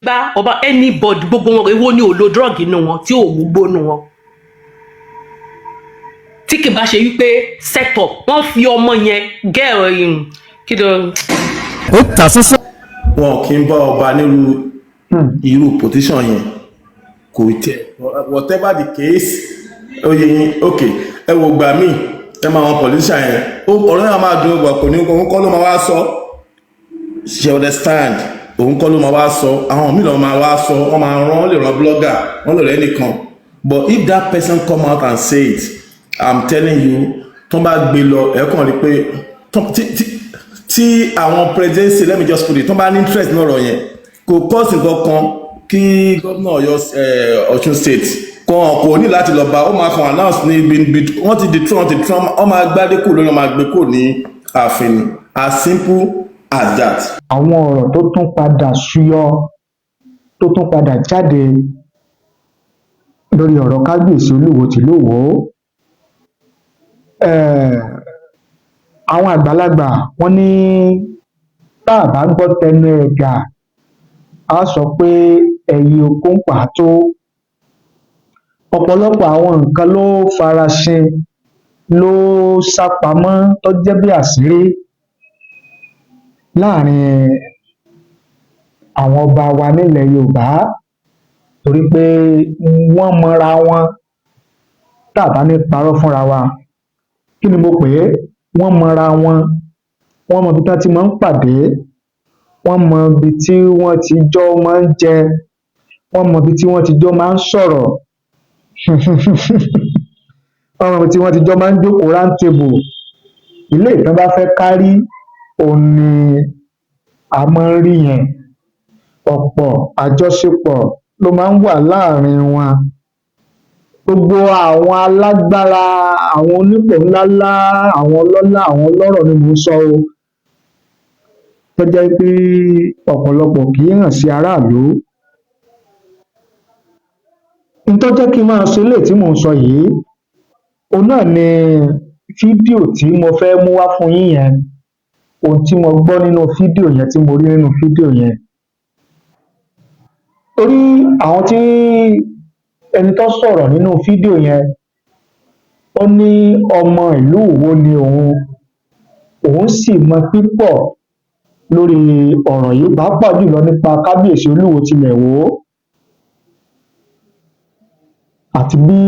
gba ọba anybody gbogbo wọn èwo ni ò lo drug inú wọn tí ò mú gbónú wọn tí kì bá ṣe wípé set up wọ́n fi ọmọ yẹn girl kí ló ó ta sísọ. wọn kì í bá ọba nírú irú position yẹn kò tẹ whatever the case oye yín ok ẹ wo gbà mí ẹ máa wọn politician yẹn ọ̀rọ̀ náà máa dùn ọgbà kò ní òun kọ́ ló máa wá sọ she understand òun kọ́ ló máa wá sọ àwọn míì lọ́ọ́ máa wá sọ wọ́n máa rán wọ́n lè rán blogger wọ́n lè rán ẹnìkan but if that person come out and say it I'm telling you tó bá gbé lọ ẹ̀ẹ́kàn rí pé tí àwọn presidency let me just put it tó bá ní interest ní ọ̀rọ̀ yẹn kò kọ́sì kankan kí gómìnà Ọ̀ṣun state kò ní láti lọ bá ó máa kàn announce ní wọ́n ti di Trump wọ́n máa gbádé kù lórí wọ́n máa gbé kù ní ààfin ni as simple as that. àwọn ọ̀rọ̀ tó tún padà ṣúyọ tó tún padà jáde lórí ọ̀rọ̀ kábíyèsí Olúwo tìlú Ìwó àwọn àgbàlagbà wọ́n ní tá a bá gbọ́ tẹnu ẹ̀gà á sọ pé ẹ̀yìn oko ń pàtó ọ̀pọ̀lọpọ̀ àwọn nǹkan ló farasin ló sápamọ́ tó jẹ́ bí àṣírí láàrin àwọn ọba wa nílẹ̀ Yorùbá torí pé wọ́n mọra wọn tá a bá ní parọ́ fúnra wa kí ni mo pè é wọ́n mọra wọn wọ́n mọ ibi tí wọ́n ti máa ń pàdé wọ́n mọ ibi tí wọ́n ti jọ máa ń jẹ wọ́n mọ ibi tí wọ́n ti jọ máa ń sọ̀rọ̀ wọ́n mọ ibi tí wọ́n ti jọ máa ń jókòó round table ilé ìtàn bá fẹ́ kárí òun ni a máa ń rí yẹn ọ̀pọ̀ àjọṣepọ̀ ló máa ń wà láàrin wọn gbogbo àwọn alágbára àwọn onípò ńláńlá àwọn ọlọ́lá àwọn ọlọ́rọ̀ ni mò ń sọ o tó jẹ́ pé ọ̀pọ̀lọpọ̀ kì í hàn sí aráàlú tó jẹ́ kí n máa sọ eléyìí tí mò ń sọ yìí òun náà ni fídíò tí mo fẹ́ mú wá fún yín yẹn ohun tí mo gbọ́ nínú fídíò yẹn tí mo rí nínú fídíò yẹn torí àwọn tí ẹni tó sọ̀rọ̀ nínú fídíò yẹn ó ní ọmọ ìlú Ìwó ni òun sì mọ pípọ̀ lórí ọ̀rọ̀ yìí pàápàá jùlọ nípa kábíyèsí Olúwo tilẹ̀ Ìwó àti bí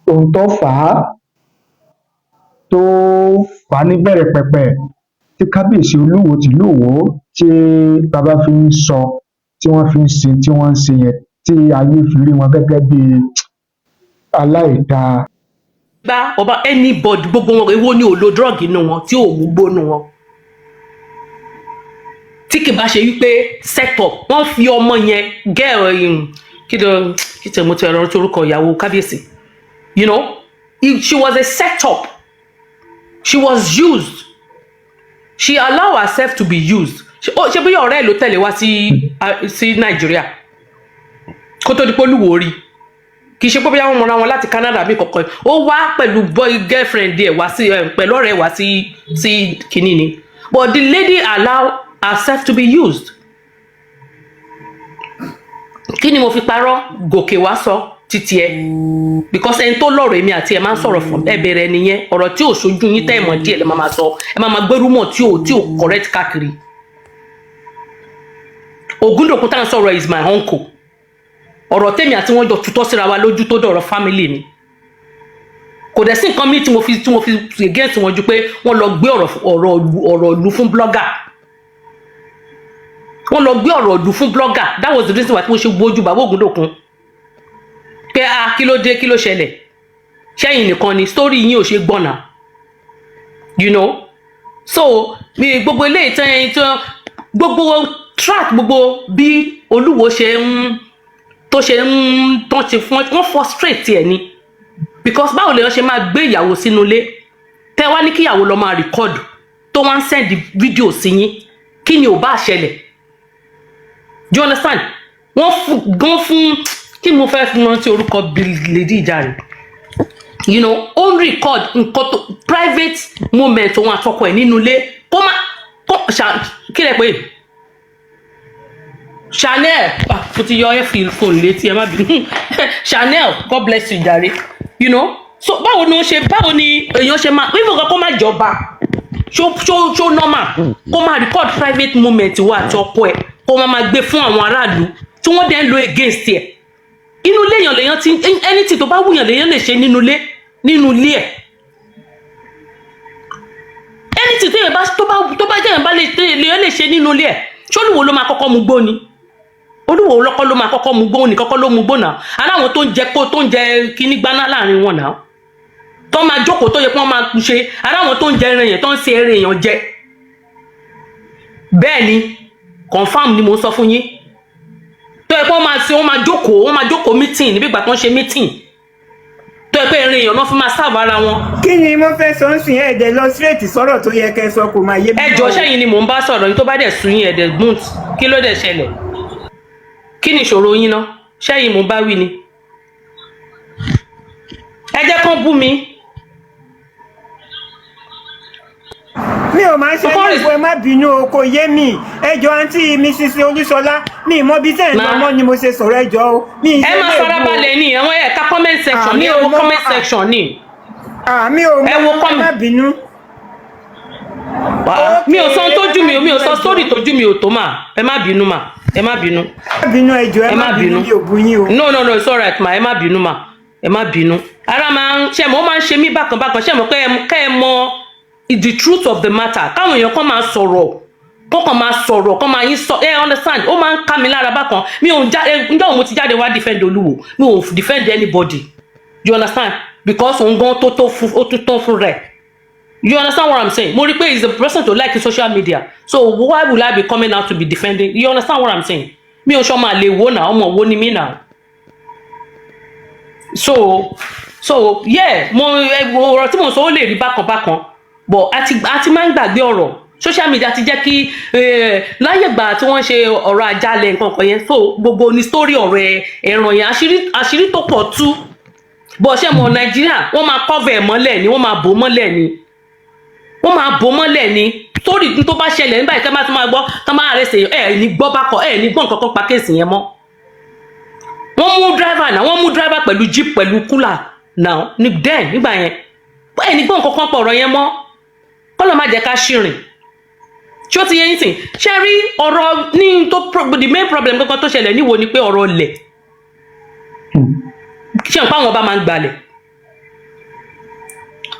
ohun tó fà á níbẹ̀rẹ̀ pẹ̀pẹ̀ tí kábíyèsí Olúwo tìlú Ìwó tí bàbá fi ń sọ tí wọ́n fi ń sin tí wọ́n ń ṣe yẹn tí ayé fi rí wọn gẹ́gẹ́ bí aláìdáa. gba ọba anybody gbogbo wọn èwo ni ò lo drug inú wọn tí ò mú gbónú wọn tí kì bá ṣe wípé set up wọ́n fi ọmọ yẹn girl kí tẹ̀ mo ti ẹ̀rọ tí orúkọ ìyàwó kábíyèsí you know she was a set up she was used she allowed herself to be used ṣe bí ọ̀rẹ́ ẹ̀ ló tẹ̀lé wá sí Nàìjíríà kó tó di pé Olúwo rí kì í ṣe pé bóyá wọ́n mọra wọn láti Canada bí kọ̀ọ̀kan ó wá pẹ̀lú boy girlfriend ẹ̀ wá sí pẹ̀lú ọ̀rẹ́ wá sí kínní ni but the lady allowed herself to be used. Kí ni mo fi parọ́ gòkè wá sọ títí ẹ because ẹni tó lọ́rọ̀ èmi àti ẹ máa ń sọ̀rọ̀ fún ẹ bẹ̀rẹ̀ nìyẹn ọ̀rọ̀ tí ò ṣojú yín tẹ́ ẹ̀ mọ̀ díẹ̀ lẹ́ máa sọ ẹ máa gbẹ́rú mọ̀ tí ò correct káàkiri. Ògúndòkun tá à ń sọ̀rọ̀ is my uncle ọ̀rọ̀ tèmi àti wọ́n jọ tutọ́ síra wa lójú tó dọ̀rọ̀ family ni kò dẹ̀ sí nǹkan míì tí mo fi against wọn ju pé wọ́n lọ gbé ọ̀rọ̀ ìlú fún blogger wọ́n lọ gbé ọ̀rọ̀ ìlú fún blogger that was the reason why mo ṣe gbójú bàbá Ògúndòkun pé kí ló dé kí ló ṣẹlẹ̀ ṣẹ́yìn nìkan ni story yín ò ṣe gbọ́nà you know so mi gbogbo eléyìí tán gbogbo track gbogbo bí Olúwo ṣe fún wọn frustrate ẹ ni because báwo lè ṣe máa gbé ìyàwó sínú ilé tẹ wá ní kíyàwó lọ máa record tó wá ń send video sí yín kí ni ò bá ṣẹlẹ̀ do you understand wọ́n fún kí mo fẹ́ fún wọn tí orúkọ lady ìjà rẹ̀ you know ó ń record nǹkan tó private moment òun àtọkọ ẹ̀ nínú ilé kó má kí lẹ pé Chanel, put your phone létí ẹ má bínú. Chanel, God bless you jàre. You know, so báwo ni èèyàn ṣe máa even kan kó má jọba show normal kó máa record private moment wa àti ọkọ ẹ̀ kó máa gbé fún àwọn aráàlú tí wọ́n dẹ̀ ń lo against ẹ̀. Inú ilé èèyàn ti anything tó bá wùyàn lèèyàn lè ṣe nínú ilé ẹ̀. Anything téèyàn bá tó bá jẹ́ èèyàn bá lè ṣe nínú ilé ẹ̀. Ṣé Olúwo ló máa kọ́kọ́ mú gbó ni? Olúwo lọ́kọ́ ló máa kọ́kọ́ mú gbó ni kọ́kọ́ ló mú gbó náà. Ara àwọn tó ń jẹ kíní gbaná láàrin wọn náà. Tó máa jókòó tó yẹ kí wọ́n máa ṣe ara àwọn tó ń jẹ ẹran yẹn tó ń ṣe eré èèyàn jẹ. Bẹ́ẹ̀ ni confam ni mo sọ fún yín. Tó yẹ kí wọ́n máa jókòó meeting níbi ìgbà tó ń ṣe meeting. Tó yẹ pé eré èèyàn náà fi máa sáàbù ara wọn. Kí ni mo fẹ́ sọ ń sìn ẹ̀dẹ̀ lọ straight sọ̀rọ̀ tó yẹ kẹ́ sọ kò máa yé mi. Ẹ jọ̀ọ́ ṣẹ́yìn ni mò ń bá sọ̀rọ̀ ní tó bá dẹ̀ sún yín ẹ̀dẹ̀ gbùnt kí ló dẹ̀ ṣẹlẹ̀? Kí ni ìṣòro yín náà? Ṣẹ́yìn mò ń bá wí ni. Ẹ jẹ́ kán bú mi. Mi ò máa ń ṣe ẹgbẹ́ ẹ má bínú o kò yé mi. Ẹjọ́ àǹtí Mrs. Olúṣọlá mi mọ bí tẹ́ ẹ̀ lọ́mọ ni mo ṣe sọ̀rọ̀ ẹjọ́ o. Ẹ máa farabalẹ̀ ní àwọn ẹ̀ka comment section ní ẹ̀wọ̀ comment section ní. Mi ò mọ ẹ má bínú. Mi ò sọ tójú mi ò sọ story tójú mi ò tó mà. Ẹ má bínú mà. Ẹ má bínú. Ẹ má bínú ẹjọ́ ẹ má bínú bí òbú yín o. No, it's alright ma. Ẹ má bínú mà. Ẹ má bínú. Ara máa ń ṣe mo máa ń ṣe mí bákan ṣe mo kẹ́ ẹ mọ the truth of the matter. Káwọn èèyàn kan máa sọ̀rọ̀ kọ́ máa yín sọ understand ó máa ń ká mi lára bákan mi ò ǹjọ́ mo ti jáde wá defend Olúwo mi ò defend anybody you understand because òun gan tó fún rẹ̀ you understand what I'm saying mo rí pé he's a person to like social media so why will I be coming out to be defending you understand what I'm saying mi ò sọ máa lè wo náà ọmọ wo ni mí náà so yeah mo ọ̀rọ̀ tí mo sọ ó lè rí bákan but àti máa ń gbàgbé ọ̀rọ̀ social media ti jẹ́ kí láyé ìgbà tí wọ́n ṣe ọ̀rọ̀ àjálẹ̀ nǹkan kan yẹn so gbogbo ní story ọ̀rọ̀ ẹ̀ràn yẹn àṣírí tó pọ̀ tú bó ṣe mọ̀ Nàìjíríà wọ́n máa cover ẹ̀ mọ́lẹ̀ ni wọ́n máa bò mọ́lẹ̀ ni story tó bá ṣẹlẹ̀ nígbà tí wọ́n máa gbọ́ tó máa rẹ̀ ṣe ẹ̀ ní gbọ́ bákọ̀ ẹ̀ ní gbọ́n kankan pa kéèsì yẹn mọ́ wọ́n mú driver pẹ̀lú jeep pẹ̀lú cooler náà nígbà yẹn ẹ̀ ní gbọ́n kankan pọ̀ ọ̀rọ̀ yẹn mọ́ kọ́lọ́ má jẹ́ ká ṣìrìn ṣé ó ti yẹ yín sìn ṣe rí ọ̀rọ̀ ní the main problem kankan tó ṣẹlẹ̀ níwo ni pé ọ̀rọ̀ ilẹ̀ ṣe ń pa àwọn ọba máa ń gbalẹ̀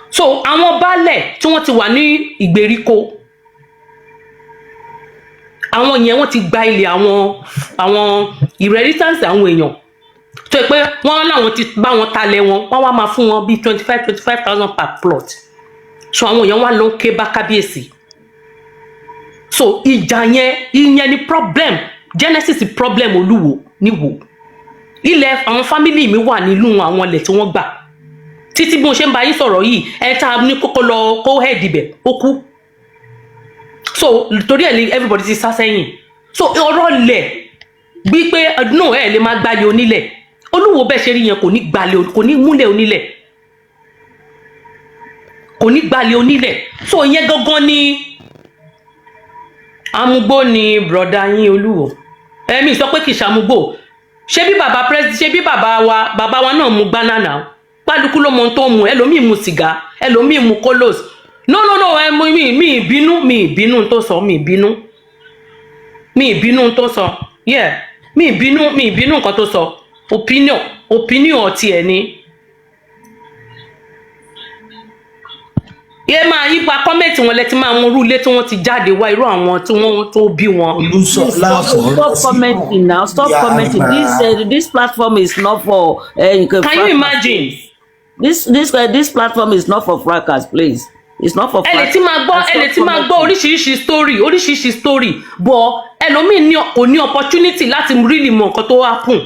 so àwọn baálẹ̀ tí wọ́n ti wà ní ìgbèríko àwọn yẹn wọ́n ti gba ilẹ̀ àwọn inheritance àwọn èèyàn tó yẹ pé wọ́n láwọn ti bá wọn talẹ̀ wọ́n wá máa fún wọn bíi 25,000 per plot so àwọn èèyàn wá lọ ń ké bá kábíyèsí so ìjà ìyẹn ni problem genesis problem Olúwo níwò ilẹ̀ àwọn family mi wà nínú àwọn ilẹ̀ tí wọ́n gbà títí bí mo ṣe ń bá yín sọ̀rọ̀ yìí ẹ tá a ní kókó lọ kó head ibẹ̀ ó kú so torí ẹ̀ ní everybody ti sá sẹ́yìn so ọ̀rọ̀ lẹ̀ bí pé no ẹ̀ lè máa gbalẹ̀ onílẹ̀ Olúwo bẹ́ẹ̀ ṣe rí yẹn kò ní múlẹ̀ onílẹ̀ kò ní gbalẹ̀ onílẹ̀ so ìyẹn gangan ni amúgbó ni broda yín Olúwo ẹ̀mí sọ pé kì í ṣàmúgbó ṣé bí bàbá wa náà mú gbanana pálukú ló mọ tó mú ẹlòmíì mú sìgá ẹlòmíì mú kolos no mi ìbínú tó sọ mi ìbínú tó sọ yeah mi ìbínú nǹkan tó sọ opinion tiẹ̀ ni. Yẹ máa yípa kọ́mẹ̀tì wọn lẹ́tí máa mú irú ilé tí wọ́n ti jáde wá irú àwọn tí wọ́n tó bí wọn. Stop commenting now. Stop commenting. This platform is not for. Can you imagine? This platform is not for fracas, please. It's not for fracas. ẹ lè ti máa gbọ́ oríṣiríṣi story but ẹlòmíì kò ní opportunity láti really mọ nǹkan tó happen.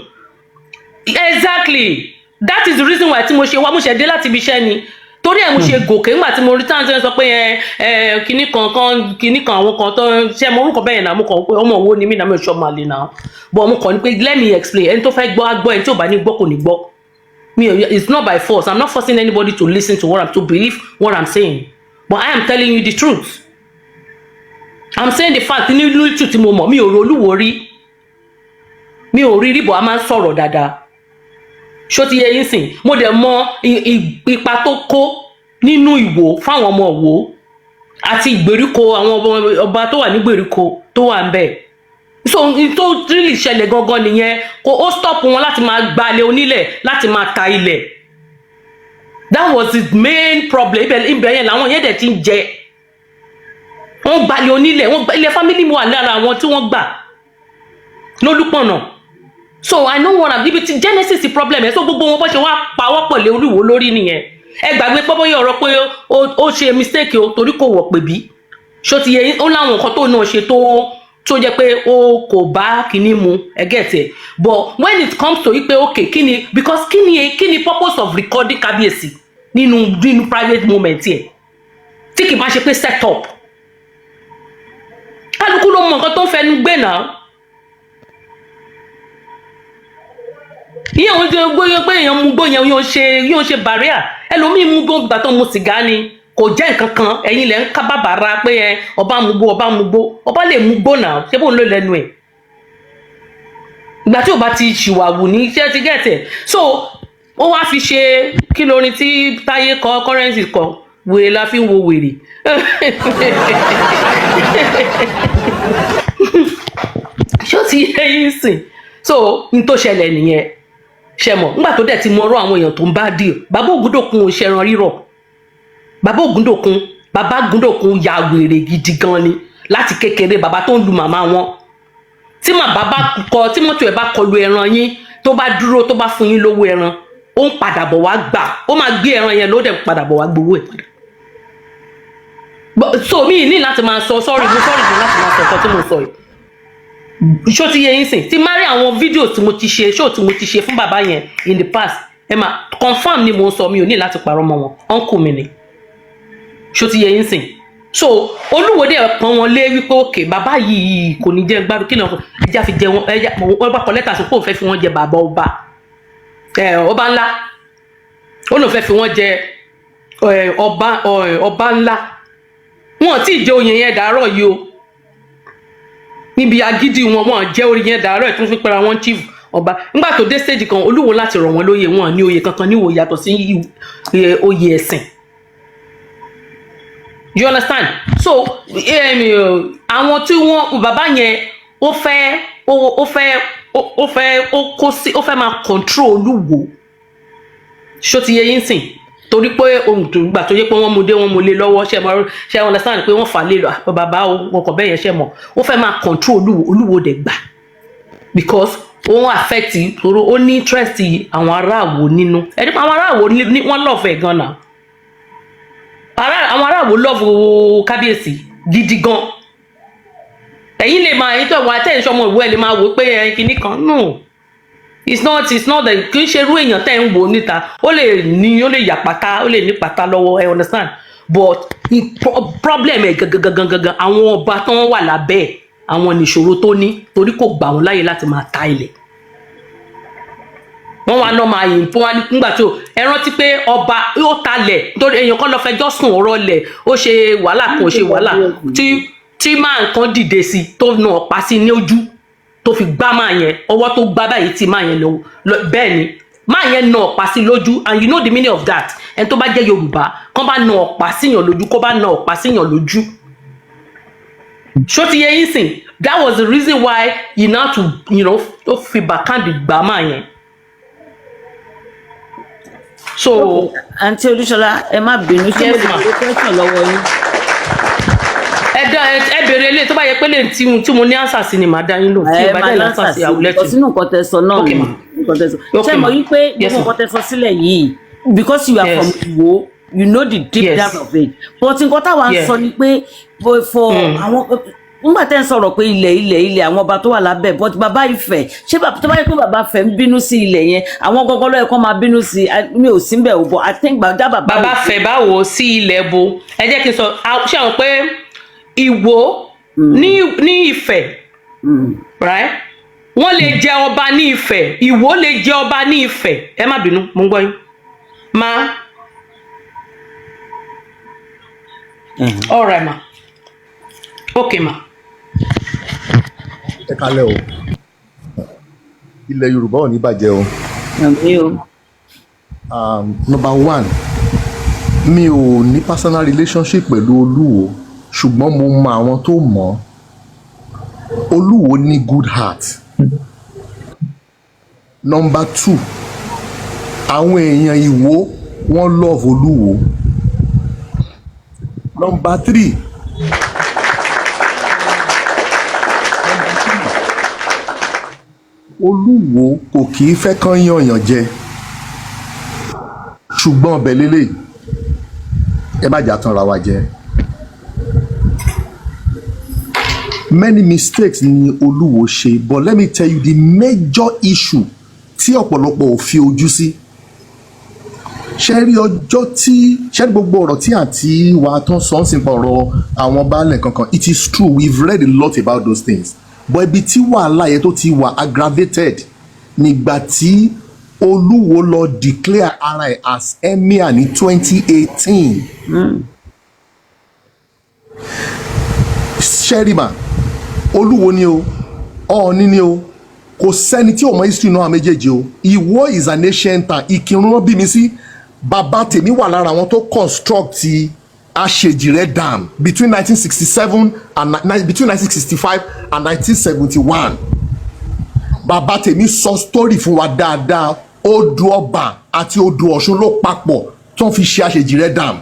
Exactly. That is the reason why tí mo ṣe dé láti ibi iṣẹ́ ni. Torí ẹ̀ mo ṣe gòkè ńgbà tí mo rí táwọn sọ pé kinní kan àwọn kan tó ṣe mo orúkọ bẹ́ẹ̀ náà mo kàn pé ọmọ owó ni mí náà mi ò ṣọ́ máa lè náà but mo kàn ní pé let me explain ẹni tó fẹ́ gbọ́ á gbọ́ ẹni tí ò bá ní gbọ́ kò ní gbọ́ it's not by force I'm not forcing anybody to listen to believe what I'm saying but I am telling you the truth I'm saying the fact ní lóòtù tí mo mọ̀ mi ò ro Olúwo rí mi ò rí ríbọ̀ a máa ń sọ̀rọ̀ dáadáa ṣó ti yẹ yín sìn mo dẹ̀ mọ ipa tó kó nínú Ìwó fáwọn ọmọ Ìwó àti ìgbèríko àwọn ọba tó wà ní ìgbèríko tó wà ń bẹ̀ so tó really ṣẹlẹ̀ gangan nìyẹn kó ó stop wọn láti máa gbalẹ̀ onílẹ̀ láti máa ta ilẹ̀ that was his main problem ibẹ̀ yẹn làwọn yẹn dẹ̀ ti ń jẹ wọ́n gbalẹ̀ onílẹ̀ wọ́n ilẹ̀ family wà lára àwọn tí wọ́n gbà lólúpọ̀nà so I know what I'm ibi ti genesis problem ẹ̀ so gbogbo wọn bó ṣe wá pawọ́pọ̀ lé Olúwo lórí nìyẹn ẹ gbàgbé pọ́bọ́yọ̀ ọ̀rọ̀ pé ó ṣe mistake o torí kò wọ̀ pè bí ṣó ti yẹ ó láwọn nǹkan tó náà ṣe tó jẹ́ pé ó kò bá kíní mu ẹ get it but when it comes to pé okay kíni because kíni purpose of recording Kabiesi nínú private moment yẹ tí kì bá ṣe pé set up kálukú ló mọ nǹkan tó ń fẹnu gbé náà ìyẹn òun ti gbóyè pé èèyàn mú gbóyè yóò ṣe barrier ẹlòmíín mú gbóngbà tó mu sìgá ni kò jẹ́ nǹkan kan ẹ̀yin lẹ́ ń ká bàbàrà pé ọba ọba lè mú gbó náà ṣé bóun ló lẹ́nu ẹ̀ ìgbà tí ò bá ti ṣìwàwù ní iṣẹ́ ti gẹ̀tẹ̀ so ó wá fi ṣe kí lórin tí Táyé kọ currency kọ wèrè la fi ń wo wèrè ṣó ti yẹ yín sìn so n tó ṣẹlẹ̀ nìyẹn ṣe mọ̀ nígbà tó dẹ̀ ti mọ ọ̀rọ̀ àwọn èèyàn tó ń bá dì bàbá Ògúndòkun ò ṣẹran rírọ̀ bàbá Ògúndòkun ya wèrè gidi gan ni láti kékeré bàbá tó ń lu màmá wọn tí màbá bá kọ tí mọ́tò ẹ̀ bá kọlu ẹran yín tó bá dúró tó bá fún yín lówó ẹran ó ń padà bọ̀ wá gbà ó máa gbé ẹran yẹn ló dẹ̀ padà bọ̀ wá gbowó ẹ̀ padà so mi ní láti máa sọ sorry láti máa sọ nǹkan tí mo sọ yìí ṣó ti yẹ yín sìn tí máa rí àwọn fídíò tí mo ti ṣe ṣó tí mo ti ṣe fún bàbá yẹn in the past ẹ máa confam ni mo ń sọ mi ò ní láti parọ́ mọ́ wọn uncle mi ni ṣó ti yẹ yín sìn so Olúwo dẹ̀ pọ́n wọn lé wípé òkè bàbá yìí kò ní jẹ́ gbádùn kí náà ẹja fi jẹ wọn ẹja wọn bá kọ lẹ́tà sí pé òun fẹ́ fi wọn jẹ bàbá ọba ńlá ó lóun fẹ́ fi wọn jẹ ọba ńlá wọn tí ì jẹ oyè yẹn dàárọ̀ yìí o níbi agídí wọn jẹ́ orí yẹn dàárọ̀ ẹ̀ tún fi pera wọn chief ọba nígbà tó dé stage kan Olúwo láti rọ̀ wọ́n lóyè wọn ní oyè kankan níwò yàtọ̀ sí oyè ẹ̀sìn you understand so àwọn tí wọ́n bàbá yẹn ó fẹ́ máa control Olúwo ṣó ti yẹ yín sìn torí pé ohun tó gbà tó yẹ pé wọ́n mú lé lọ́wọ́ ṣe understand pé wọ́n fà lé lọ bàbá wọn kò bẹ́ẹ̀ yẹn ṣe mọ̀ ó fẹ́ máa control Olúwo dẹ̀ gbà because ó affect toro ó ní interest àwọn aráàwọ̀ nínú ẹni pé àwọn aráàwọ̀ wọ́n love ẹ̀ gan náà àwọn aráàwọ̀ love Kábíyèsí gidi gan ẹ̀yin lè máa ẹ̀yin tó wà attention ọmọ ìwé ẹ̀ lè máa wò pé kinní kan no it's not that kì í ṣe irú èèyàn tẹ́ ń wò níta ó lè yà pátá ó lè ní pátá lọ́wọ́ I understand but problem ẹ̀ gangan àwọn ọba tó wà lábẹ́ àwọn nìṣòro tó ní torí kò gbà wọ́n láyè láti máa ta ilẹ̀ wọ́n wá náà máa yìn fún wa nígbà tí ẹ rántí pé ọba yóò talẹ̀ nítorí èèyàn kan lọ fẹjọ́ sùn ọ̀rọ̀ lẹ̀ ó ṣe wàhálà kan ó ṣe wàhálà tí máa nǹkan dìde sí tó nà ọ̀pá sí ní ojú tó fi gbá máa yẹn ọwọ́ tó gbá báyìí tí máa yẹn lọ bẹ́ẹ̀ ni máa yẹn nà ọ̀pá sí lójú and you know the meaning of that ẹni tó bá jẹ́ Yorùbá kán bá nà ọ̀pá síyàn lójú kó bá nà ọ̀pá síyàn lójú ṣó ti yẹ yín sìn that was the reason why you know tó fi bàkàndì gbá máa yẹn. So Aunty Olúṣọlá ẹ má bínú ṣé mo lè gbé question lọ́wọ́ yín. ẹ bèrè ilé tó bá yẹ pé lè tí mo ní answer sí ni màá dá yín lò tí ìbá dẹ̀ answer sí àwùlẹ̀ tì. sínú nǹkan tẹ́ sọ náà ni nǹkan tẹ́ sọ. ṣé mo yí pé gbogbo nǹkan tẹ́ sọ sílẹ̀ yìí because you are from Ìwó you know the deep down of it but nǹkan táwa ń sọ ni pé for àwọn nígbà tẹ́ ń sọ̀rọ̀ pé ilẹ̀ àwọn ọba tó wà lábẹ́ but bàbá Ifẹ̀ ṣé tó bá yẹ pé bàbá Ifẹ̀ ń bínú sí ilẹ̀ yẹn àwọn gọ́gọ́ lọ́yẹ̀ kọ́ máa bínú sí mi ò sí ń bẹ̀ ò bọ̀ I think bàbá Ifẹ̀ báwo sí ilẹ̀ bo ẹ jẹ́ kí n sọ ṣé àwọn pé Ìwó ní Ifẹ̀ right wọ́n lè jẹ ọba ní Ifẹ̀ Ìwó lè jẹ ọba ní Ifẹ̀ ẹ má bínú mo ń gbọ́ yín all right ma okay ma. ẹ kálẹ́ o ilẹ̀ Yorùbá ò ní bàjẹ́ o. àmì o. Number one, mi ò ní personal relationship pẹ̀lú Olúwo ṣùgbọ́n mo mọ àwọn tó mọ̀. Olúwo ní good heart. Number two, àwọn èèyàn Ìwó wọ́n love Olúwo. Number three, Olúwo kò kì í fẹ́ kán yànyàn jẹ ṣùgbọ́n ọbẹ̀ lélẹ̀ ẹ má jà tanra wa jẹ. Many mistakes ni Olúwo ṣe, but let me tell you the major issue tí ọ̀pọ̀lọpọ̀ ò fi ojú sí. Ṣé rí ọjọ́ tí ṣé rí gbogbo ọ̀rọ̀ tí àǹtí wa tán sọ ń sìn pa ọ̀rọ̀ àwọn baálẹ̀ kankan, it is true, we've read a lot about those things, but ibi tí wàhálà yẹn tó ti wà aggravated nígbà tí Olúwo lọ declare ara ẹ̀ as emir ní 2018. Ṣẹ́rìmà Olúwo ni o, Ọọ̀ni ni o, kò sẹ́ni tí ò mọ history náà méjèèjì o. Ìwó is an ancient town. Ìkìrun ló bí mi sí. Bàbá tèmi wà lára àwọn tó construct Àṣejìrẹ́ dam between 1967 and between 1965 and 1971. Bàbá tèmi sọ story fún wa dáadáa. Odò Ọba àti odò Ọ̀ṣun ló papọ̀ tó ń fi ṣe Àṣejìrẹ́ dam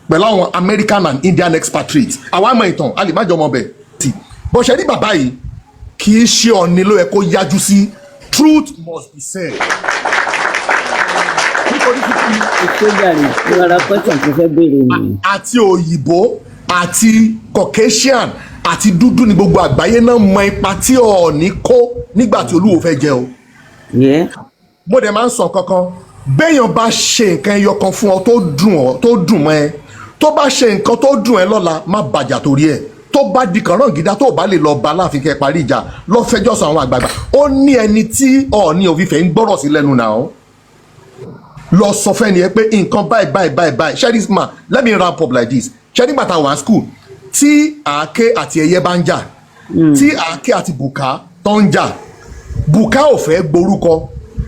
pẹ̀lú àwọn American and Indian expatriates. Àwa mọ̀ ìtàn a lè má jọ mọ̀ bẹ̀ tí bó ṣe rí bàbá yìí kì í ṣe Ọọ̀ni ló yẹ kó yájú sí. Truth must be said. Àti òyìnbó àti Caucasian àti dúdú ni gbogbo àgbáyé náà mọ ipa tí Ọọ̀ni kó nígbà tí Olúwo fẹ́ jẹ o. Mo dẹ̀ máa ń sọ kankan béèyàn bá ṣe nǹkan ẹyọ kan fún ọ tó dùn mọ́ ẹ, tó bá ṣe nǹkan tó dùn ẹ lọ́la má bàjà torí ẹ̀. Tó bá di kànrán gídá tó bá lè lọ bá láàfin kẹ́ parí ìjà lọ fẹjọ́ sọ àwọn àgbààgbà. Ó ní ẹni tí Ọọ̀ni of Ifẹ̀ ń gbọ́rọ̀ sí lẹ́nu náà. Lọ sọ fẹ́ni ẹ pé nǹkan báyìí. Sheriff man, let me wrap up like this. Sheriff bàtà wà school tí àáké àti ẹyẹ bá ń jà, tí àáké àti bùkà tó ń jà, bùkà ò fẹ́ gborúkọ,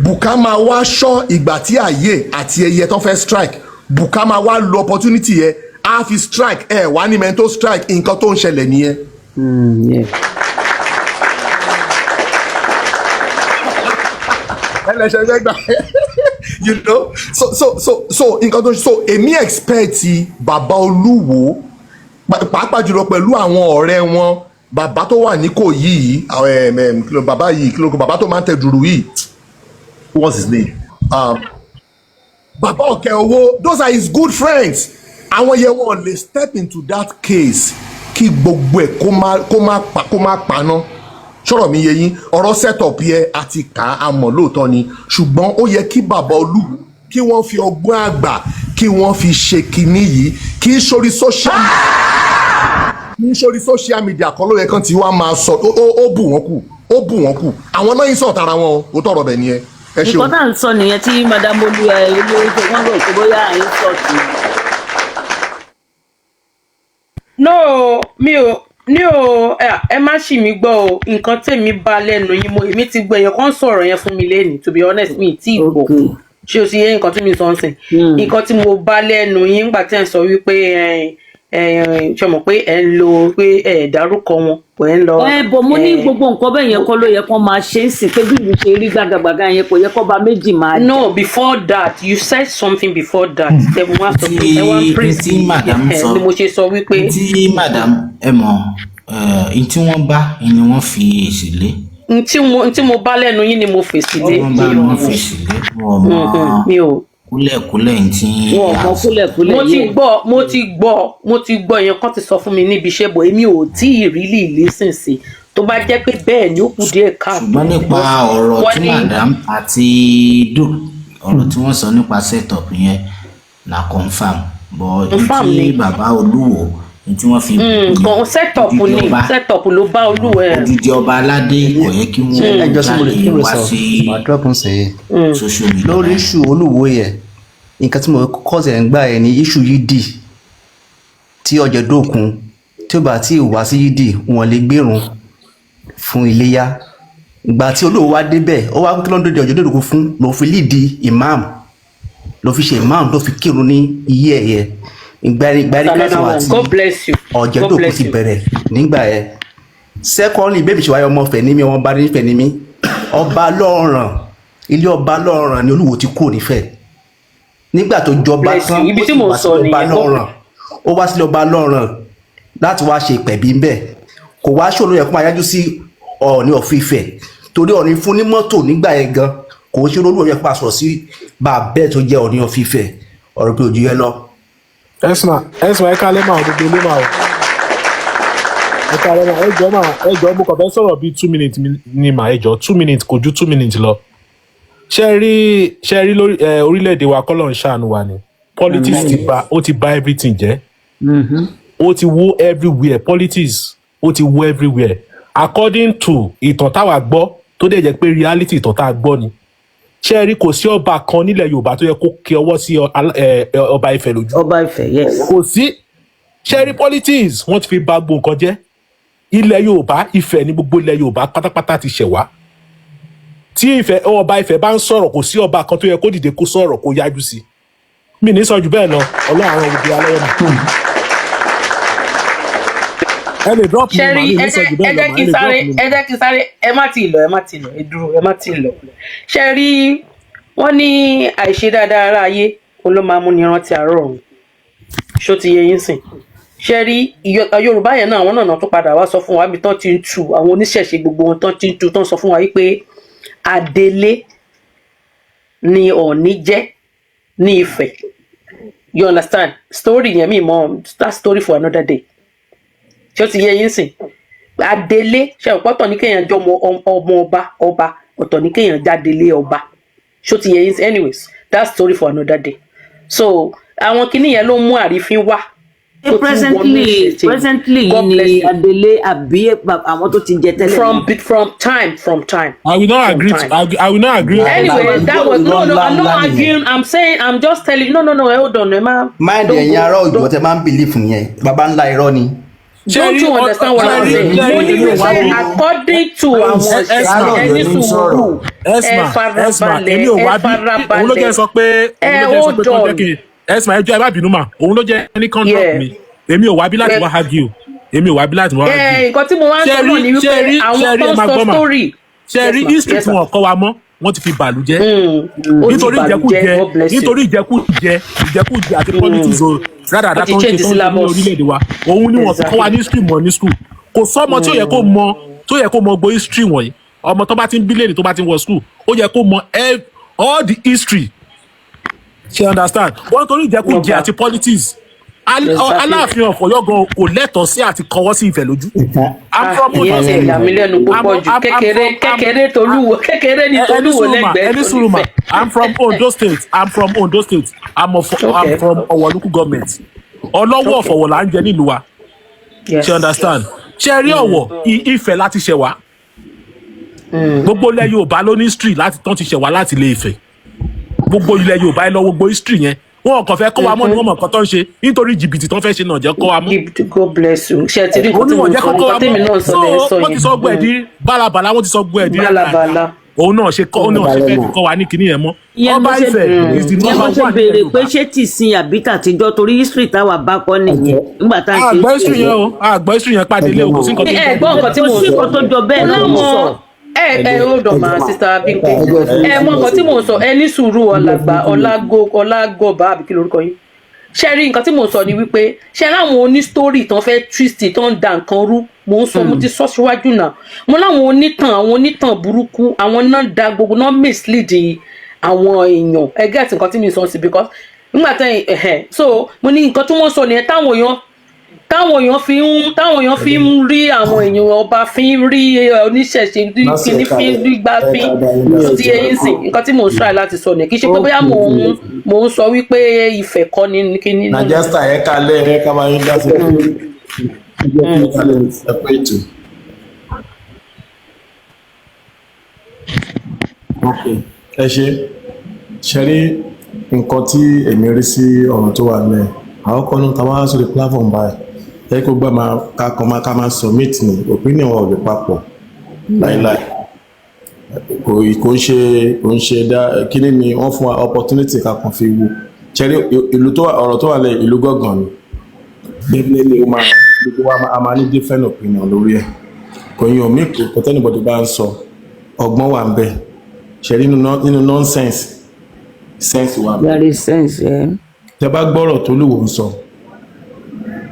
bùkà máa wá ṣọ́ ìgbà tí àyè àti ẹyẹ tó fẹ́ strike, bùkà máa wá lo opportunity yẹn á fi strike ẹ wá ní mẹ́tò strike nǹkan tó ń ṣẹlẹ̀ nìyẹn. ẹlẹ́sẹ̀ fẹ́ gbà you know so nǹkan tó so èmi expect bàbá Olúwo pàápàá jùlọ pẹ̀lú àwọn ọ̀rẹ́ wọn bàbá tó wà ní Ìkòyí bàbá yìí bàbá tó máa ń tẹ dùrù yìí what's his name bàbá Ọ̀kẹ́ Owó, those are his good friends. Àwọn yẹn wọ́n lè step into that case kí gbogbo ẹ̀ kó má paná. Ṣọ́rọ̀ mi yé yín ọ̀rọ̀ setup yẹ àti kà á mọ̀ lóòótọ́ ni ṣùgbọ́n ó yẹ kí bàbá Olúwo kí wọ́n fi ọgbọ́n àgbà kí wọ́n fi ṣe kinní yìí kì í sórí social media kan ló yẹ kán tí wọ́n máa sọ ó bù wọ́n kù àwọn náà yín sọ̀tà ara wọn ó tọ̀rọ̀ bẹ̀ nìyẹn. Ẹ ṣeun. Nǹkan tá à ń sọ nìyẹn tí madam Olúwa wọ́n rò pé bóyá à ń sọ̀tì. No, mi ò ẹ má ṣì mí gbọ́ o nǹkan tèmi bá lẹ́nu yín èmi ti gbọ́ èèyàn kan sọ̀rọ̀ yẹn fún mi lẹ́nu to be honest mi tí ì gbọ́ ṣé o ti yé nǹkan tí mi sọ ń sìn nǹkan tí mo bá lẹ́nu yín nígbà tí ẹ̀ ń sọ wípé ṣe mọ̀ pé ẹ̀ ń lo pé ẹ̀ dárúkọ wọn kò ẹ̀ ń lọ. Bọ̀ mo ní gbogbo nǹkan bẹ́ẹ̀ yẹn kọ́ ló yẹ kó máa ṣe é sìn pé bí ìlú ṣe rí gbàgàgbàgà yẹn kò yẹ kó bá méjì máa jà. No, before that you said something before that. Ẹ wá sọ pé ẹ wá praise tí madam sọ ni mo ṣe sọ wípé. tí madam ẹ mọ̀ n tí wọ́n bá ni wọ́n fi èsì lé. n tí mo bá lẹ́nu yín ni mo fèsì lé. wọ́n bá wọn fèsì lé wọ́n mọ̀ kúlẹ̀kúlẹ̀ ń tí. wọ́n mọ̀ kúlẹ̀kúlẹ̀ yẹn. mo ti gbọ́ èèyàn kan ti sọ fún mi níbi iṣẹ́ bọ̀ èmi ò tí ì really listen sí tó bá jẹ́ pé bẹ́ẹ̀ ni ó kù díẹ̀ káàkiri. ṣùgbọ́n nípa ọ̀rọ̀ tí madam àti ọ̀rọ̀ tí wọ́n sọ nípa setup yẹn na confam but tí bàbá Olúwo tí wọ́n fi setup ló bá Olúwo ẹ̀. odidi ọba aládé kò yẹ kí wọ́n jáde wá sí social media. lórí iṣu Olúwo yẹ nǹkan tí mo kọ́ ṣe ń gbà ẹ̀ ní iṣu yídì tí ọjà dókun tí ó bá tí ì wá sí yídì wọn lè gbérun fún iléyá ìgbà tí Olúwo wá débẹ̀ ó wá kí ló ń dòde ọjọ́ dòdòkú fún ló fi líìdì imam ló fi ṣe imam ló fi kírun ní iye ẹ̀yẹ ìgbàrí kẹsàn-án àti ọ̀jẹ̀dòkú ti bẹ̀rẹ̀ nígbà yẹn. Secondly bébí ṣe wáyé ọmọ Fẹ̀nímí ọmọ bá ní Fẹ̀nímí ọba lọ́ọ̀ràn ilé ọba lọ́ọ̀ràn ni Olúwo ti kúrò nífẹ̀ẹ́ nígbà tó jọba tán ó wá sílé ọba lọ́ọ̀ràn láti wá ṣe ìpẹ̀bí ń bẹ̀ kò wá ṣòro yẹ kó máa yájú sí Ọọ̀ni of Ifẹ̀ torí Ọọ̀ni fún ní mọ́tò nígbà yẹn gan kò ṣe Olúwo yẹ kó máa sọ̀rọ̀ sí bàbá tó jẹ́ Ọọ̀ni of Ifẹ̀ ọ̀rọ̀ pé ojú yẹn lọ. ẹ̀sùn ẹ̀ka lẹ́mà òdodo lẹ́mà o ẹ̀ka lẹ́mà ẹjọ́ mo kàn fẹ́ sọ̀rọ̀ bíi 2 minutes ni mà ẹjọ́ 2 minutes kò ju 2 minutes lọ. ṣe rí lórí orílẹ̀-èdè wa kọ́lọ̀ ń ṣàánú wa ni politics ti bà everything jẹ́ ó ti wó everywhere politics ó ti wó everywhere according to ìtàn táwa gbọ́ tó dẹ̀ jẹ́ pé reality ìtàn tá a gbọ́ ni ṣe rí kò sí ọba kan nílẹ̀ Yorùbá tó yẹ kó kí ọwọ́ sí ọba Ifẹ̀ lójú. ọba Ifẹ̀ yes. kò sí ṣe rí politics wọ́n ti fi bà gbogbo nǹkan jẹ́ ilẹ̀ Yorùbá Ifẹ̀ ní gbogbo ilẹ̀ Yorùbá pátápátá ti ṣẹ̀ wá tí ọba Ifẹ̀ bá ń sọ̀rọ̀ kò sí ọba kan tó yẹ kó dìde kó sọ̀rọ̀ kó yájú sí mi ní sọ jù bẹ́ẹ̀ lọ Ọlọ́run àwọn òbí alẹ́ mi. ẹ lè drop mi màá ní sọ jù bẹ́ẹ̀ lọ màá lè drop mi. ẹ jẹ́ kí sáré ẹ má ti lọ ẹ dúró ẹ má ti lọ. ṣe rí wọ́n ní àìṣe dáadáa ara ayé ló máa mú ni rántí àárọ̀ ọ̀hún ṣó ti yẹ yín sìn. ṣe rí Yorùbá yẹn náà àwọn náà tó padà wá sọ fún wa bí tán ti ń tu àwọn oníṣẹ̀ṣe gbogbo wọn tán ti ń tu tán sọ fún wa wípé Adélé ni Ọọ̀ni jẹ́ ní Ifẹ̀. You understand? Story yẹn mi mọ that story for another day. Ṣé o ti yẹ yín sìn? Adélé ṣe ọ̀pọ̀tọ̀ ní kéèyàn jọ ọmọ ọba ọ̀tọ̀ ní kéèyàn jádélé ọba. Ṣé o ti yẹ yín sìn? Anyways, that story for another day. So àwọn kinní yẹn ló mú àrífín wá. presently ni Adélé àbí àwọn tó ti jẹ tẹ́lẹ̀. from time. I will not agree. I will not agree. Anyway, that was no. I'm not arguing. I'm saying. I'm just telling. No. Hold on, Emma. Mind ẹ̀yin ará Ọ̀yọ́ tẹ́ máa ń believe nìyẹn baba ńlá irọ́ ni. Don't you understand what I'm saying? According to àwọn ẹni sùúrù ẹ farabalẹ̀ òun ló jẹ́ sọ pé ẹ̀sìn ẹjọ́ ẹ má bínú mà òun ló jẹ́ ẹni contract mi èmi ò wá bí láti wá argue nǹkan tí mo wá ń sọ náà ni wípé àwọn tó ń sọ story. ṣe rí history tí wọn kọ́ wa mọ́ wọ́n ti fi bàlú jẹ́ nítorí ìjẹkújẹ àti politics o rádàdà tó ń ṣe tó ń ní orílẹ̀-èdè wa òun ni wọ́n fi kọ́ wa ní history mọ́ ní school kò sọ́mọ tí ó yẹ kó mọ gbogbo history wọ̀nyí ọmọ tó bá ti ń bí lẹ́ni tó bá ti ń wọ school ó yẹ kó mọ all the history ṣe understand wọ́n torí ìjẹkújẹ àti politics Aláàfin of Ọ̀yọ́ gan kò lẹ́tọ̀ọ́ sí àti kọwọ́ sí Ifẹ̀ lójú. kékeré tolúwo kékeré ní tolúwo lẹ́gbẹ̀ẹ́. ẹni sùúrù mà I'm from Ondo State I'm from Ọ̀wọ̀ local government ọlọ́wọ́ ọ̀fọ̀wọ̀ là ń jẹ nílùú wa ṣe understand ṣe rí Ọ̀wọ̀ Ifẹ̀ láti ṣẹ̀ wá gbogbo ilẹ̀ Yorùbá ló ní history láti tán ti ṣẹ̀ wá láti Ilé Ifẹ̀ gbogbo ilẹ̀ Yorùbá ẹ lọ gbogbo history yẹn wọn kàn fẹ́ kọ́ wa mọ́ ni wọ́n mọ̀ nǹkan tó ń ṣe nítorí jìbìtì tó ń fẹ́ ṣe náà jẹ́ kọ́ wa mọ́. God bless you ṣe ti rí nǹkan tí mo sọ nǹkan tèmi náà sọ lẹ́yìn sọ yẹn. wọ́n ti sọ gbọ́ ẹ̀dí bálabàlá wọ́n ti sọ gbọ́ ẹ̀dí bálabàlá. òun náà ṣe fẹ́ kọ́ wa ní kinní yẹn mọ́. Ọba Ifẹ̀ is the number one. ìyẹn mo ṣe béèrè pé ṣé tì sin àbí tàtijọ́ torí history táwa bá kọ́ nìyẹn nígbà tá a ṣe. àgbọ̀ history yẹn pàdé lé òkú sí nǹkan tó jọ bẹ́ẹ̀ náà mo sọ. Hold on ma sister Bímpé mọ nǹkan tí mò ń sọ ẹ ní sùúrù ọlágọba àbí kí lorúkọ yín ṣe rí nǹkan tí mò ń sọ ni wípé ṣe láwọn oní story tán fẹ́ twist tán da nǹkan rú mò ń sọ mo ti sọ síwájú náà mo láwọn onítàn burúkú àwọn náà da gbogbo náà mislead àwọn èèyàn ẹ get nǹkan tí mi sọ sí because nígbà tẹ so mo ní nǹkan tí wọ́n sọ nìyẹn táwọn èèyàn fi ń rí àwọn èèyàn ọba fi ń rí oníṣẹ̀ṣe kìíní fi ń rí gbá fi ń ti eyín sìn nǹkan tí mò ń try láti sọ nìyẹn kì í ṣe pé bóyá mò ń sọ wípé Ifẹ̀ kọ́ ní kíní. nàìjẹ́sítà ẹ̀ kalẹ̀ ẹ̀ ká máa ń dá sí ẹ̀pẹ́ ètò. ẹ ṣe rí nǹkan tí èmi rí sí ọ̀rọ̀ tó wà lẹ̀ àwọn kan ní ta wá sórí platform báyìí ẹ kó gbà ká máa submit ní opinion wa ò lè papọ̀ láíláí kò ń ṣe dá kíní ni wọ́n fún wa opportunity ká kàn fi wo ṣẹ́rí ìlú tó ọ̀rọ̀ tó wà lẹ̀ ìlú gọ̀gàn ni definitely gbogbo wa a máa ní different opinion lórí ẹ̀ kò yín omi kò tẹ́nibọ̀dì bá ń sọ ọgbọ́n wà ń bẹ̀ ṣẹ́rí nínú nonsense sense wà. there is sense tẹ bá gbọ́rọ̀ tó Olúwo ń sọ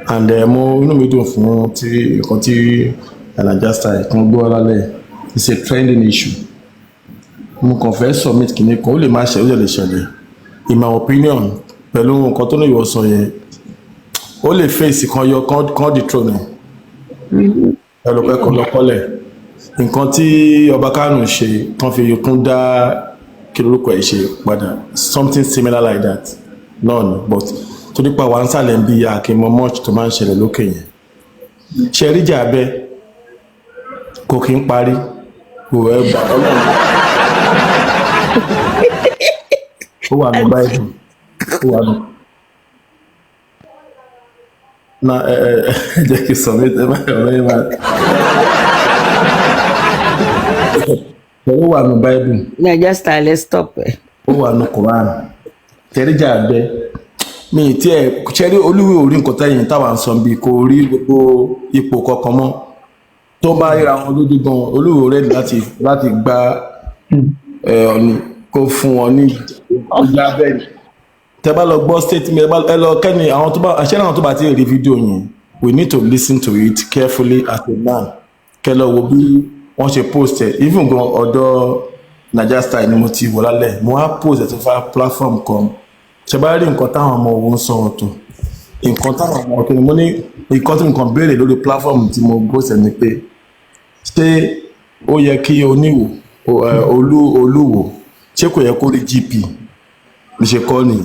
and mo inú mi dùn fún nǹkan tí Naija Style kan gbọ́ lálẹ́ it's a trending issue mo kàn fẹ́ submit kìíní kan ó lè má ṣe ó lè ṣẹlẹ̀ in my opinion pẹ̀lú nǹkan tó ní ìwọ sọ yẹn ó lè fèsì kan yọ kan dethrone ẹlòpẹ́ kan lọ́kọ́lẹ̀ nǹkan tí Ọba Kánò ṣe tán fi kún dá kí lórúkọ ẹ̀ ṣe padà something similar like that náà ni but tó nípa wà ń sàlẹ̀ ń bí ya kí n mọ much tó máa ń ṣẹlẹ̀ lókè yẹn ṣe ríjà abẹ́ kò kí ń parí kò ẹ gbà Ọlọ́run ó wà ní báyìí ó wà ní na jẹ́ kí sọ mí tẹ́ báyìí ọ̀rọ̀ yẹn máa ó wà ní báyìí Naija Style let's stop ó wà ní Quran tẹ̀ríjà abẹ́ mi tí ẹ ṣẹ́rí Olúwo orí nǹkan tẹ́yìn táwa ń sọ bí kò rí gbogbo ipò kankan mọ́ tó bá ríra wọn lójú gan Olúwo rẹ̀ láti gba ọ̀nì kó fún wọn ní ìjà bẹ́ẹ̀ tẹ́ bá lọ gbọ́ statement ẹ lọ kẹ́ni àwọn tó bá ti rí fídíò yẹn we need to listen to it carefully as a man kẹ́ lọ wo bí wọ́n ṣe post ẹ̀ even gan ọ̀dọ̀ Naija Style ni mo ti wọ̀ lálẹ́ mo á post ẹ̀ tó fa platform kan ṣe bá rí nǹkan táwọn ọmọ òun sọ ọ̀tọ̀ nǹkan táwọn ọmọ ọ̀tọ̀ ni mo ní nǹkan tí nǹkan béèrè lórí platform tí mo gbọ́sẹ̀ ni pé ṣé ó yẹ kí Oníwò Olúwo ṣé kò yẹ kó rí GP ní ṣe kọ́ nìyí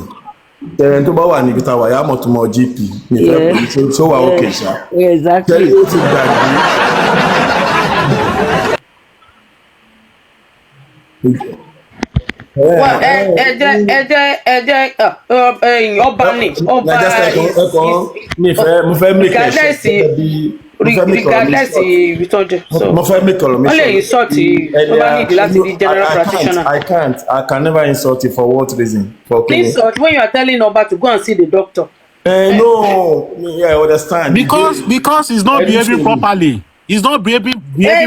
ẹ̀rẹ̀ tó bá wà níbi táwa yá mọ̀ tó mọ̀ GP ní ìfẹ́ pẹ̀lú tó wà òkè ṣá ṣé ó ti gbàgbé ọba ni mo fẹ́ make regardless ìtọ́jú mo fẹ́ make wọ́n lè insult tó bá nídìí láti di general practitioner. I can never insult you for what reason? Insult when you are telling Oba to go and see the doctor. No, I understand. Because he's not behaving properly. He's not behaving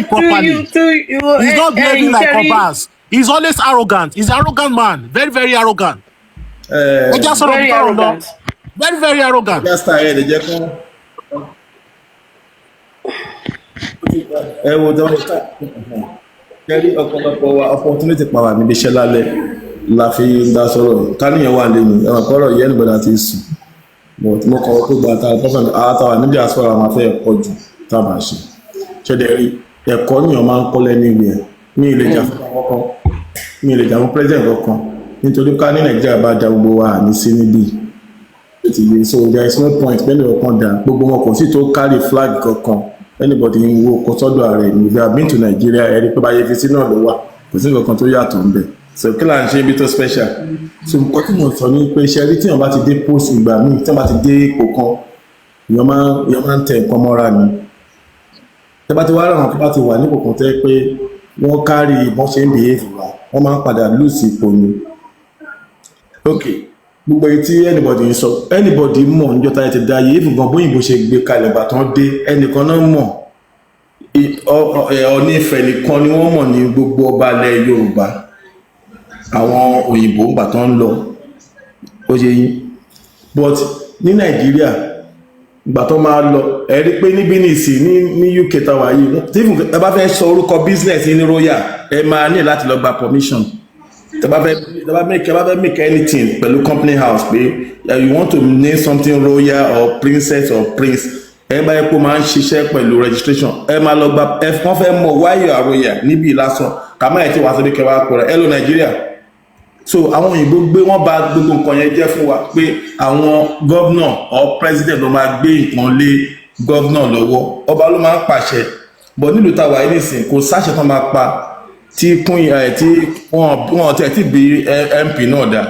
properly. He's not behaving like Obas. He's always arrogant. He's an arrogant man. Very, very arrogant. Very arrogant. Very, very arrogant. Just ahead, ẹ wo dọ́wọ́ kẹ́rí ọ̀pọ̀lọpọ̀ wa opportunity power níbi iṣẹ́ lálẹ́ la fi dá sọ̀rọ̀ káníyàn wà lẹ́nu ẹ̀wọ̀n kọ́rọ̀ yẹn nígbàdá ti sùn but mo kọ́ tó gba àtàwà níbi àsọ̀rọ̀ àwọn afẹ́ ẹ̀kọ́ jù tábà ṣe ṣẹ́dẹ̀ rí ẹ̀kọ́ níyàn máa ń kọ́ lẹ́nu ìwé ẹ̀ ní ilé ìjà fún ọkọ̀ ní ilé ìjà fún president kankan nítorí ká ní Nàìjíríà bá da gbogbo wa ní sí níbí so there is no point pẹ́lú ọkàn dà gbogbo wọn kò sí tó carry flag kankan anybody ń wo kò sọ́dọ̀ ààrẹ if you have been to Nigeria ẹ̀rí pé báyé fi sí náà ló wà kò sí nǹkan tó yàtọ̀ ń bẹ̀ so kí là ń ṣe ibi tó special so nǹkan tí mo sọ ní pé iṣẹ́ rí tí wọ́n bá ti dé post ìgbà míì tí wọ́n bá ti dé ipò kan èèyàn máa ń tẹ nǹkan mọ́ra ni tí wọ́n bá ti wá ràn tó bá ti wà ní ipò kan tẹ́ pé wọ́n kárí ìbọn ṣe ń behave wa wọ́n máa ń padà lose ipò ni ok gbogbo èyí tí anybody mọ̀ níjọ́ táyé ti dáyé ìfúngan bóyìnbó ṣe gbé kalẹ̀ bàtán dé ẹnìkan náà mọ̀ Ọọ̀ni Ifẹ̀ nìkan ni wọ́n mọ̀ ní gbogbo ọba ilẹ̀ Yorùbá àwọn òyìnbó bàtán ń lọ ó ṣe yín but ní Nàìjíríà bàtán máa lọ ẹ rí pé níbí nìsí ní UK tàwa yìí tí ẹ bá fẹ́ sọ orúkọ business ní royal ẹ máa ní láti lọ gba permission tẹ́ bá fẹ́ make anything pẹ̀lú company house pé you want to name something royal or princess or prince ẹ bá yẹ kó máa ń ṣiṣẹ́ pẹ̀lú registration ẹ máa lọ gba wọ́n fẹ́ mọ̀ why you are royal níbi lásán kàmá ẹ̀ tí wàá sọ bí kẹwàá kọ rẹ̀ ẹ lọ Nàìjíríà so àwọn òyìnbó gbé wọ́n bá gbogbo nǹkan yẹn jẹ́ fún wa pé àwọn governor or president ló máa gbé nǹkan lé governor lọ́wọ́ ọba ló máa ń pàṣẹ but nílùú táwa yìí nìsín kò sáṣẹ tán máa pa tí wọ́n tẹ̀ tí bí MP náà dá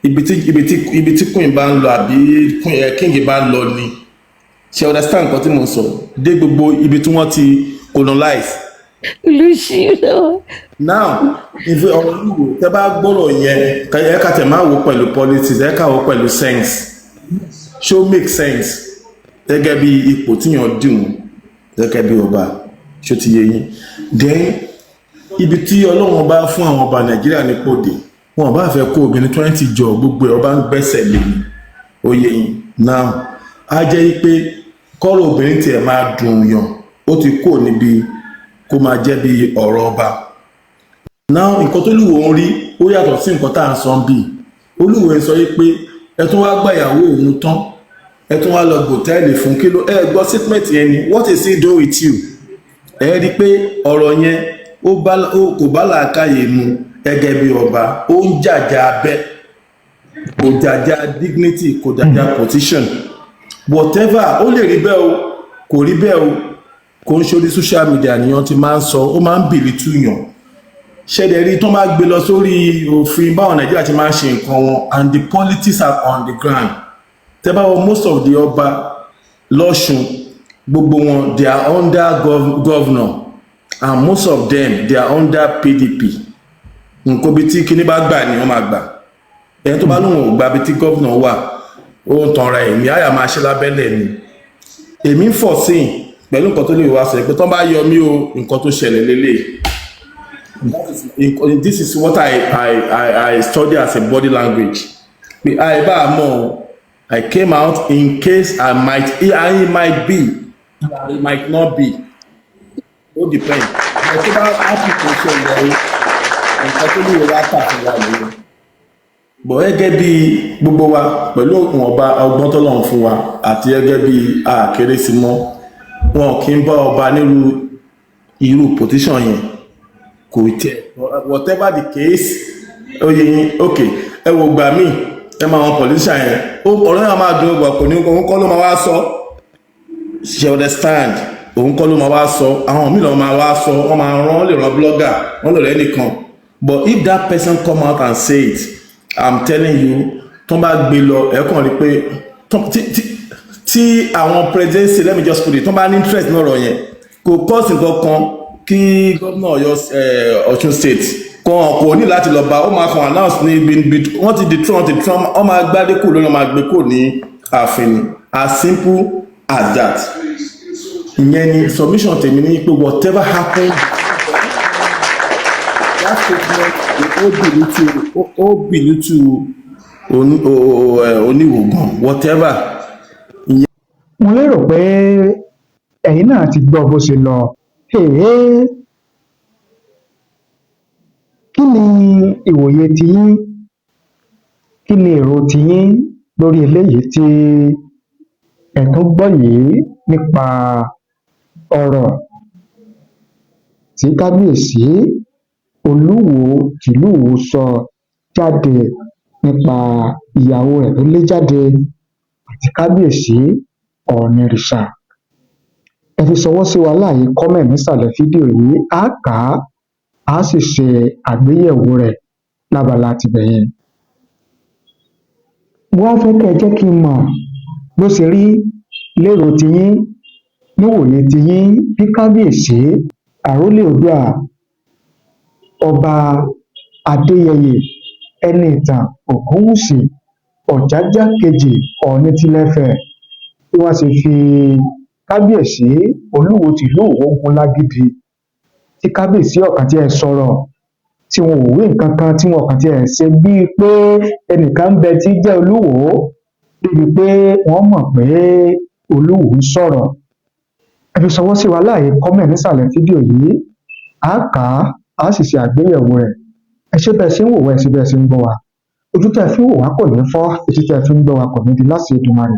ibi tí queen bá ń lọ àbí king bá ń lọ ni ṣe understand nǹkan tí mo sọ dé gbogbo ibi tí wọ́n ti colonize Now ìfẹ́ ọ̀rọ̀ Olúwo tẹ́ bá gbọ́rọ̀ yẹn ẹ ká tẹ̀ máa wò pẹ̀lú politics ẹ ká wò pẹ̀lú sense ṣó make sense gẹ́gẹ́ bí ipò tíyàn dìmú gẹ́gẹ́ bí ọba ṣó ti yé yín then ibi tí Ọlọ́run bá fún àwọn ọba Nàìjíríà ní pòdè wọn bá fẹ́ kó obìnrin 20 jọ gbogbo ẹ̀ ọba ń gbẹ́sẹ̀ lé ní oyè yín now á jẹ́ pé kọ́rọ̀ obìnrin tiẹ̀ máa dùn yàn ó ti kó níbi kó máa jẹ́ bí ọ̀rọ̀ ọba now nǹkan tó Olúwo ń rí ó yàtọ̀ sí nǹkan tá à ń sọ bí Olúwo ń sọ pé ẹ tún wá gbàyàwó òun tán ẹ tún wá lọ gbòtẹ́ẹ̀lì fún kí ló ẹ gbọ́ statement yẹn ni what is he doing with you ẹ rí i pé ọ̀rọ̀ yẹn kò bá làákàyè mu gẹ́gẹ́ bí ọba ó ń jàjà abẹ́ kò jàjà dignity kò jàjà position whatever ó lè rí bẹ́ẹ̀ o kò rí bẹ́ẹ̀ o kò ń ṣorí social media nìyẹn ti máa ń sọ ó máa ń bìrì túyàn ṣẹ̀dẹ̀ rí tó máa gbé lọ sórí òfin báwọn Nàìjíríà ti máa ń ṣe nǹkan wọn and the politics are on the ground tẹ́ bá wọ most of the ọba lọ́ṣun gbogbo wọn they are under governor and most of them they are under PDP nǹkan bí tí kíní bá gbà ni wọ́n máa gbà ẹni tó bá lóun ò gbà bí tí governor wà ó ń tanra ẹ̀mí àyà máa ṣe lábẹ́lẹ̀ ni èmi ń fọ̀ sí pẹ̀lú nǹkan tó lè wá sọ pé tó bá yọ mí o nǹkan tó ṣẹlẹ̀ lélẹ̀ this is what I study as a body language pé àìbá mọ̀ I came out in case I might be it might not be ó depend ẹ̀ tó bá ápù tó ṣẹlẹ̀ nǹkan tó lè wá pàtó wà lórí bọ̀ gẹ́gẹ́ bí gbogbo wa pẹ̀lú òkun ọba ọgbọ́n tọ́lọ́run fún wa àti gẹ́gẹ́ bí àkérésìmọ́ wọn kì í bá ọba nírú irú position yẹn kò tẹ̀ whatever the case oyè yín ok ẹ wò gbà míì ẹ máa wọn politician yẹn ọ̀rọ̀ yẹn máa dùn ọgbà kò ní òun kọ́ ló máa wá sọ she understand òun kọ́ ló máa wá sọ àwọn míì lọ́ máa wá sọ wọ́n máa rán lè rán blogger wọ́n lè rẹ́ nìkan but if that person come out and say it I'm telling you tó bá gbé lọ ẹ̀kan rí pé tí àwọn presidency let me just put it tó bá ní interest náà rọ̀ yẹn kò kọ́ọ̀sì kankan kí gómìnà Ọ̀ṣun state kò ní láti lọ bá ó máa kàn announce ní wọ́n ti di Trump wọ́n máa gbádé kù lónìí wọ́n máa gbé kù ní ààfin as simple as that ìyẹn ni submission tèmi ní pé whatever happen that statement ó bìlú tu oníwògàn whatever. mo lérò pé ẹ̀yin náà ti gbọ́ bó ṣe lọ kí ni ìwòye tiyín kí ni èrò tiyín lórí eléyìí tí ẹ tún gbọ́ yìí nípa ọ̀rọ̀ tí kábíyèsí Olúwo tìlú Ìwó sọ jáde nípa ìyàwó rẹ̀ tó lé jáde àti kábíyèsí ọ̀nìrìṣà ẹ fi ṣọwọ́ sí wa láàyè kọ́mẹ̀ nísàlẹ̀ fídíò yìí á kà á sì ṣe àgbéyẹ̀wò rẹ̀ lábala tibẹ̀ yẹn. mo wá fẹ́ kẹ́ ẹ jẹ́ kí n mọ̀ bó ṣe rí lérò tiyín níwòye tiyín bí kábíyèsí àrólé Oòduà ọba Adéyẹyè ẹni ìtàn Ògúnwùsì Ọ̀jájá kejì Ọọ̀ni tilẹ̀fẹ̀ bí wọ́n ṣe fi kábíyèsí Olúwo tìlú Ìwó gun lágídí tí kábíyèsí ọ̀kan tí ẹ sọ̀rọ̀ tí wọn ò wí nǹkan kan tí wọn kàn tí ẹ ṣe bíi pé ẹnìkan ń bẹ tí jẹ́ Olúwo débi pé wọ́n mọ̀ pé Olúwo ń sọ̀rọ̀ ẹ fi ṣọwọ́ sí wa láàyè kọ́mẹ̀ nísàlẹ̀ fídíò yìí á kà á sì ṣe àgbéyẹ̀wò rẹ̀ ẹ ṣé bẹ́ẹ̀ ṣe ń wò wá ẹ ṣé bẹ́ẹ̀ ṣe ń gbọ́ wa ojú tẹ́ fi ń wò wá kò ní fọ́ etí tẹ́ fi ń gbọ́ wa kò ní di láti Èdùmàrè.